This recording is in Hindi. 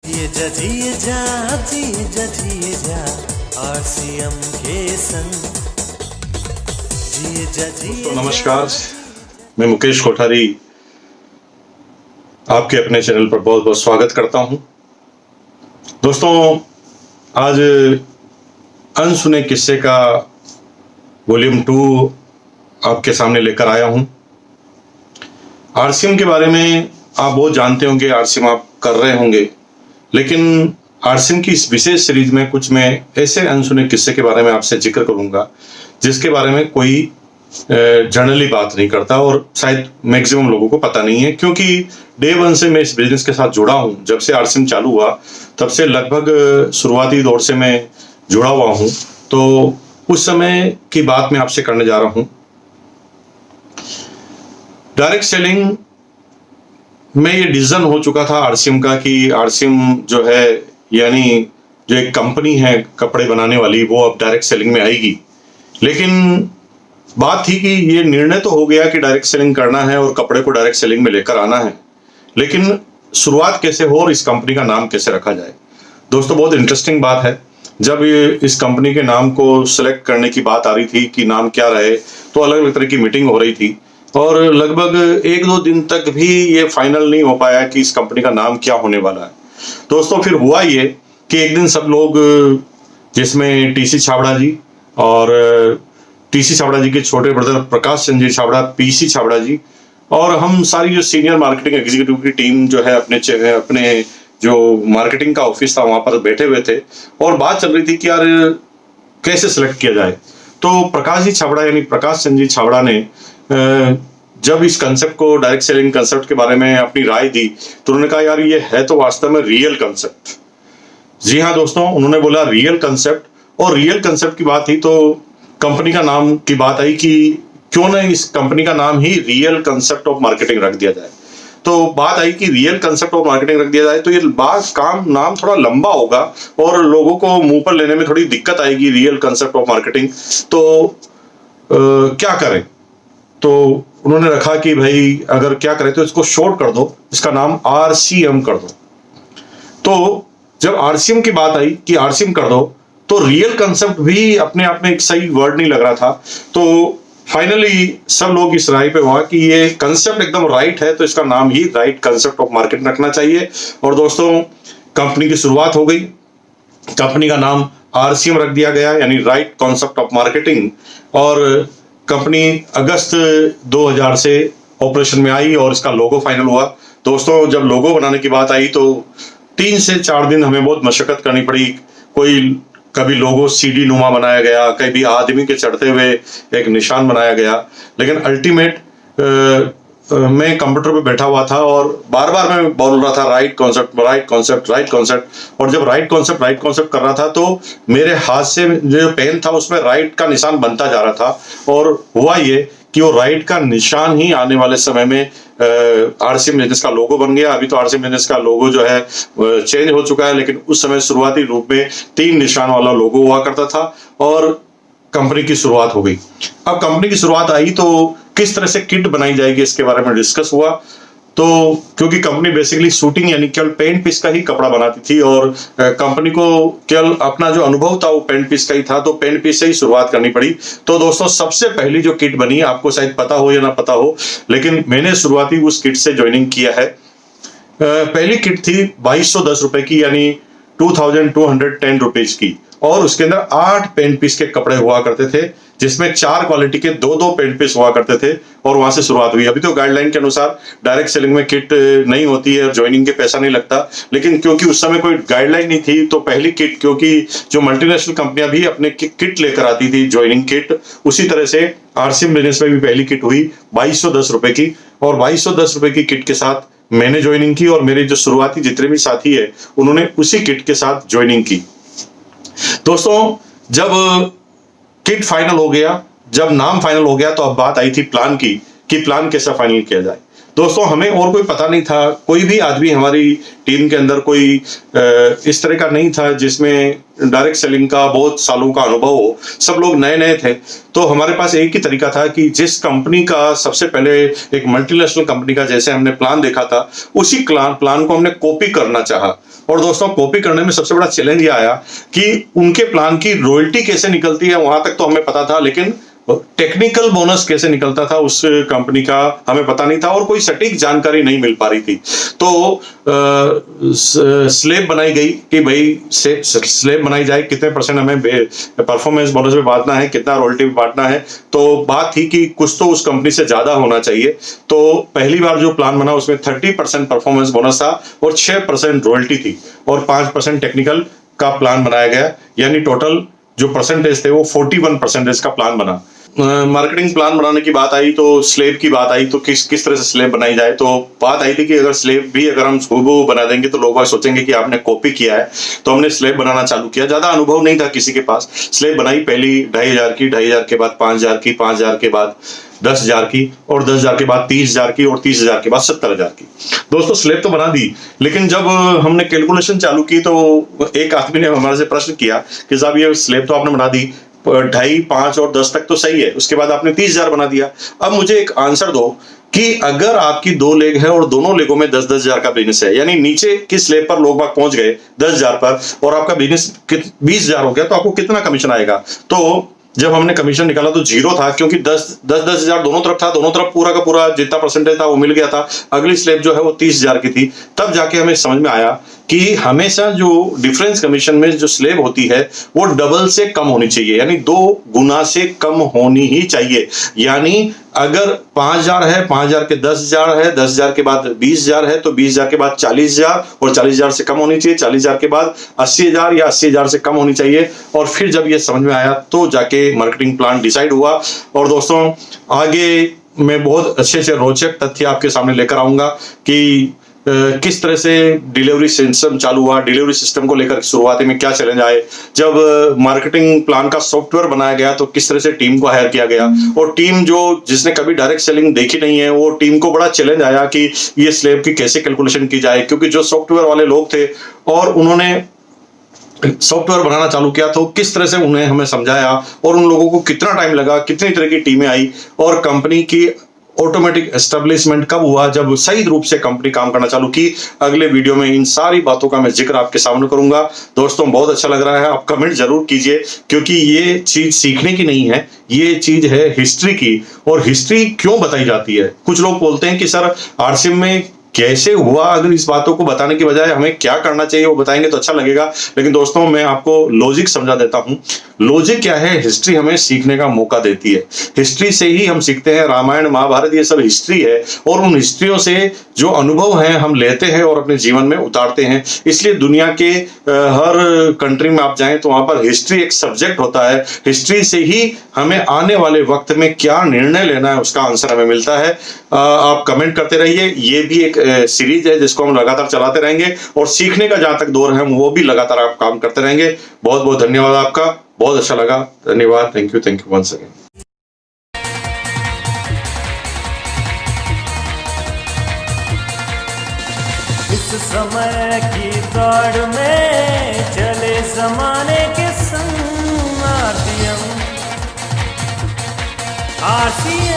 जिए जा आरसीएम के संग तो नमस्कार, मैं मुकेश कोठारी आपके अपने चैनल पर बहुत बहुत स्वागत करता हूं। दोस्तों, आज अनसुने किस्से का वॉल्यूम 2 आपके सामने लेकर आया हूं। आरसीएम के बारे में आप बहुत जानते होंगे, आरसीएम आप कर रहे होंगे, लेकिन आरसीएम की इस विशेष सीरीज में कुछ मैं ऐसे अनसुने किस्से के बारे में आपसे जिक्र करूंगा जिसके बारे में कोई जनरली बात नहीं करता और शायद मैक्सिमम लोगों को पता नहीं है, क्योंकि डे वन से मैं इस बिजनेस के साथ जुड़ा हूं। जब से आरसीएम चालू हुआ तब से लगभग शुरुआती दौर से मैं जुड़ा हुआ हूं, तो उस समय की बात मैं आपसे करने जा रहा हूं। डायरेक्ट सेलिंग में ये डिसीजन हो चुका था आरसीएम का कि आरसीएम जो है, यानी जो एक कंपनी है कपड़े बनाने वाली, वो अब डायरेक्ट सेलिंग में आएगी। लेकिन बात थी कि ये निर्णय तो हो गया कि डायरेक्ट सेलिंग करना है और कपड़े को डायरेक्ट सेलिंग में लेकर आना है, लेकिन शुरुआत कैसे हो और इस कंपनी का नाम कैसे रखा जाए। दोस्तों, बहुत इंटरेस्टिंग बात है। जब ये इस कंपनी के नाम को सिलेक्ट करने की बात आ रही थी कि नाम क्या रहे, तो अलग अलग तरह की मीटिंग हो रही थी और लगभग 1-2 दिन तक भी ये फाइनल नहीं हो पाया कि इस कंपनी का नाम क्या होने वाला है। दोस्तों, फिर हुआ ये कि एक दिन सब लोग, जिसमें टीसी छाबड़ा जी और टीसी छाबड़ा जी के छोटे ब्रदर प्रकाश चंद्र छाबड़ा, पीसी छाबड़ा जी, और हम सारी जो सीनियर मार्केटिंग एग्जीक्यूटिव की टीम जो है अपने जो मार्केटिंग का ऑफिस था वहां पर बैठे हुए थे और बात चल रही थी कि यार कैसे सिलेक्ट किया जाए। तो प्रकाश जी छाबड़ा यानी प्रकाश चंद्र जी छाबड़ा ने जब इस कंसेप्ट को, डायरेक्ट सेलिंग कंसेप्ट के बारे में अपनी राय दी, तो उन्होंने कहा यार ये है तो वास्तव में रियल कंसेप्ट। जी हाँ दोस्तों, उन्होंने बोला रियल कंसेप्ट, और रियल कंसेप्ट की बात थी तो कंपनी का नाम की बात आई कि क्यों ना इस कंपनी का नाम ही रियल कंसेप्ट ऑफ मार्केटिंग रख दिया जाए। तो बात आई कि रियल कंसेप्ट ऑफ मार्केटिंग रख दिया जाए तो ये नाम थोड़ा लंबा होगा और लोगों को मुंह पर लेने में थोड़ी दिक्कत आएगी, रियल कंसेप्ट ऑफ मार्केटिंग। तो क्या करें? तो उन्होंने रखा कि भाई अगर क्या करें तो इसको शॉर्ट कर दो, इसका नाम आरसीएम कर दो। तो जब आरसीएम की बात आई कि आरसीएम कर दो, तो रियल कंसेप्ट भी अपने आप में एक सही वर्ड नहीं लग रहा था। तो फाइनली सब लोग इस राय पे हुआ कि ये कंसेप्ट एकदम राइट है, तो इसका नाम ही राइट कंसेप्ट ऑफ मार्केटिंग रखना चाहिए। और दोस्तों, कंपनी की शुरुआत हो गई। कंपनी का नाम आरसीएम रख दिया गया, यानी राइट कॉन्सेप्ट ऑफ मार्केटिंग। और कंपनी अगस्त 2000 से ऑपरेशन में आई और इसका लोगो फाइनल हुआ। दोस्तों, जब लोगो बनाने की बात आई तो 3 से 4 दिन हमें बहुत मशक्कत करनी पड़ी। कभी लोगो सीडी नुमा बनाया गया, कभी आदमी के चढ़ते हुए एक निशान बनाया गया, लेकिन अल्टीमेट मैं कंप्यूटर पे बैठा हुआ था और बार बार मैं बोल रहा था right concept, right concept, right concept. और जब राइट कॉन्सेप्ट कर रहा था तो मेरे हाथ से जो पेन था उसमें राइट का निशान बनता जा रहा था। और हुआ ये कि वो राइट का निशान ही आने वाले समय में आरसीएम बिजनेस का लोगो बन गया। अभी तो आरसीएम बिजनेस का लोगो जो है चेंज हो चुका है, लेकिन उस समय शुरुआती रूप में 3 निशान वाला लोगो हुआ करता था और कंपनी की शुरुआत हो गई। अब कंपनी की शुरुआत आई तो किस तरह से किट बनाई जाएगी इसके बारे में डिस्कस हुआ। तो क्योंकि कंपनी बेसिकली शूटिंग यानी केवल पेंट पीस का ही कपड़ा बनाती थी और कंपनी को केवल अपना जो अनुभव था वो पेंट पीस का ही था, तो पेंट पीस से ही शुरुआत करनी पड़ी। तो दोस्तों, सबसे पहली जो किट बनी, आपको शायद पता हो या ना पता हो, लेकिन मैंने शुरुआती उस किट से ज्वाइनिंग किया है। पहली किट थी 2210 रुपए की, यानी 2210 रुपीज की, और उसके अंदर 8 पेंट पीस के कपड़े हुआ करते थे, जिसमें 4 क्वालिटी के 2-2 पेंट पीस हुआ करते थे, और वहां से शुरुआत हुई। अभी तो गाइडलाइन के अनुसार डायरेक्ट सेलिंग में किट नहीं होती है और ज्वाइनिंग के पैसा नहीं लगता, लेकिन क्योंकि उस समय कोई गाइडलाइन नहीं थी तो पहली किट, क्योंकि जो मल्टीनेशनल कंपनियां भी अपने किट लेकर आती थी ज्वाइनिंग किट, उसी तरह से आरसीएम बिजनेस में भी पहली किट हुई 2210 रुपए की। और 2210 रुपए की किट के साथ मैंने ज्वाइनिंग की और मेरे जो शुरुआती जितने भी साथी है उन्होंने उसी किट के साथ ज्वाइनिंग की। दोस्तों, जब किट फाइनल हो गया, जब नाम फाइनल हो गया, तो अब बात आई थी प्लान की कि प्लान कैसा फाइनल किया जाए। दोस्तों हमें और कोई पता नहीं था, कोई भी आदमी हमारी टीम के अंदर कोई इस तरह का नहीं था जिसमें डायरेक्ट सेलिंग का बहुत सालों का अनुभव हो। सब लोग नए नए थे। तो हमारे पास एक ही तरीका था कि जिस कंपनी का सबसे पहले एक मल्टीनेशनल कंपनी का जैसे हमने प्लान देखा था, उसी प्लान को हमने कॉपी करना चाहा। और दोस्तों कॉपी करने में सबसे बड़ा चैलेंज ये आया कि उनके प्लान की रॉयल्टी कैसे निकलती है वहां तक तो हमें पता था, लेकिन टेक्निकल बोनस कैसे निकलता था उस कंपनी का हमें पता नहीं था और कोई सटीक जानकारी नहीं मिल पा रही थी। तो स्लेब बनाई गई कि भाई स्लेब बनाई जाए, कितने % हमें परफॉर्मेंस बोनस में बांटना है, कितना रॉयल्टी में बांटना है। तो बात थी कि कुछ तो उस कंपनी से ज्यादा होना चाहिए। तो पहली बार जो प्लान बना उसमें 30% परफॉर्मेंस बोनस था और 6% रॉयल्टी थी और 5% टेक्निकल का प्लान बनाया गया, यानी टोटल जो परसेंटेज थे वो 41% का प्लान बना। मार्केटिंग प्लान बनाने की बात आई तो स्लेब की बात आई, तो किस तरह से स्लेब बनाई जाए। तो बात आई थी कि अगर स्लेब भी अगर हम हूबहू बना देंगे तो लोग सोचेंगे कि आपने कॉपी किया है। तो हमने स्लेब बनाना चालू किया। ज्यादा अनुभव नहीं था किसी के पास। स्लेब बनाई, पहली 2500 की, 2500 के बाद 5000 की, 5000 के बाद 10,000 की और 10,000 के बाद 30,000 की और 30,000 के बाद 70,000 की। दोस्तों स्लेब तो बना दी, लेकिन जब हमने कैलकुलेशन चालू की तो एक आदमी ने हमारे से प्रश्न किया कि साहब ये स्लेब तो आपने बना दी, 2.5, 5 और 10 तक तो सही है, उसके बाद आपने 30,000 बना दिया। अब मुझे एक आंसर दो कि अगर आपकी 2 लेग है और दोनों लेगों में 10,000 का बिजनेस है, यानी नीचे की स्लेब पर लोग बाग पहुंच गए 10,000 पर और आपका बिजनेस 20,000 हो गया, तो आपको कितना कमीशन आएगा। तो जब हमने कमीशन निकाला तो 0 था, क्योंकि 10,000 दोनों तरफ था, दोनों तरफ पूरा का पूरा जितना परसेंटेज था वो मिल गया था। अगली स्लेब जो है वो 30,000 की थी। तब जाके हमें समझ में आया कि हमेशा जो डिफरेंस कमीशन में जो स्लेब होती है वो डबल से कम होनी चाहिए, यानी 2 गुना से कम होनी ही चाहिए। यानी अगर 5,000 है, 5,000 के 10,000 है, 10,000 के बाद 20,000 है, तो 20,000 के बाद 40,000 और 40,000 से कम होनी चाहिए, 40,000 के बाद 80,000 या 80,000 से कम होनी चाहिए। और फिर जब ये समझ में आया तो जाके मार्केटिंग प्लान डिसाइड हुआ। और दोस्तों आगे मैं बहुत अच्छे से रोचक तथ्य आपके सामने लेकर आऊंगा कि किस तरह से डिलीवरी सिस्टम चालू हुआ, डिलीवरी सिस्टम को लेकर शुरुआती में क्या चैलेंज आए, जब मार्केटिंग प्लान का सॉफ्टवेयर बनाया गया तो किस तरह से टीम को हायर किया गया। और टीम जो जिसने कभी डायरेक्ट सेलिंग देखी नहीं है वो टीम को बड़ा चैलेंज आया कि ये स्लेब की कैसे कैलकुलेशन की जाए, क्योंकि जो सॉफ्टवेयर वाले लोग थे और उन्होंने सॉफ्टवेयर बनाना चालू किया तो किस तरह से उन्हें हमें समझाया और उन लोगों को कितना टाइम लगा, कितनी तरह की टीमें आई और कंपनी की ऑटोमेटिक एस्टेब्लिशमेंट कब हुआ जब सही रूप से कंपनी काम करना चालू की। अगले वीडियो में इन सारी बातों का मैं जिक्र आपके सामने करूंगा। दोस्तों बहुत अच्छा लग रहा है, आप कमेंट जरूर कीजिए, क्योंकि ये चीज सीखने की नहीं है, ये चीज है हिस्ट्री की। और हिस्ट्री क्यों बताई जाती है, कुछ लोग बोलते हैं कि सर आरसीएम में कैसे हुआ, अगर इस बातों को बताने की बजाय हमें क्या करना चाहिए वो बताएंगे तो अच्छा लगेगा। लेकिन दोस्तों मैं आपको लॉजिक समझा देता हूं। लॉजिक क्या है, हिस्ट्री हमें सीखने का मौका देती है। हिस्ट्री से ही हम सीखते हैं। रामायण महाभारत ये सब हिस्ट्री है और उन हिस्ट्रियों से जो अनुभव हैं हम लेते हैं और अपने जीवन में उतारते हैं। इसलिए दुनिया के हर कंट्री में आप जाएं तो वहां पर हिस्ट्री एक सब्जेक्ट होता है। हिस्ट्री से ही हमें आने वाले वक्त में क्या निर्णय लेना है उसका आंसर हमें मिलता है। आप कमेंट करते रहिए। ये भी एक सीरीज है जिसको हम लगातार चलाते रहेंगे और सीखने का जहां तक दौर है हम वो भी लगातार आप काम करते रहेंगे। बहुत बहुत धन्यवाद आपका, बहुत अच्छा लगा, धन्यवाद, थैंक यू वंस अगेन। इस समय की दौड़ में चले जमाने के संग आरसीएम